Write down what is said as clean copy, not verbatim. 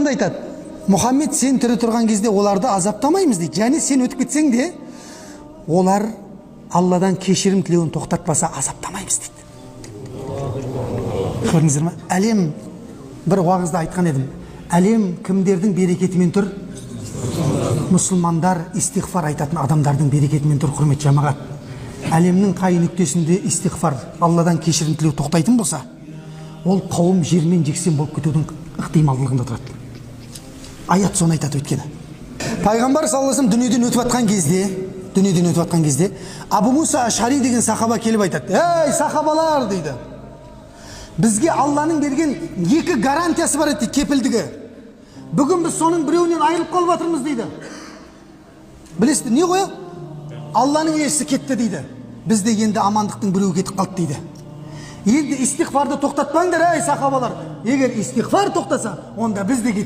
айтады, Мұхаммед сен тірі тұрған кезде оларды азаптамаймыз дейді. Және сен өтіп кетсең де олар Алладан кешірім тілеуін тоқтатпаса азаптамаймыз дейді. Көрдіңіздер ме? Әлем, бір уағызда айтқан едім, әлем кімдердің берекетімен тұр? Мұсылмандар, истиғфар айтатын адамдардың берекетімен тұр, құрмет жамағат. Әлемнің қай нүктесінде истиғфар, Алладан кешірім тілеу тоқтайтын болса, ол қауым жермен жексен болып кетудің ықтималдылығында тұрады. Аят соны айтады өйткені. Пайғамбар саллаллаху алейхи дүниеден өтіп жатқан кезде, Абу Муса Ашари деген сахаба келіп айтады: "Ей сахабалар" дейді. "Бізге Алланың берген екі гарантиясы бар еді, кепілдігі. Бүгін біз соның біреуінен айырылып қалып жатырмыз" дейді. Білесіздер, не қоя? Алланың елшісі кетті дейді. Бізде енді амандықтың біреуі кетіп қалды дейді. Енді истиғфарды тоқтатпаңдар ей сахабалар. Егер истиғфар тоқтаса, онда біз де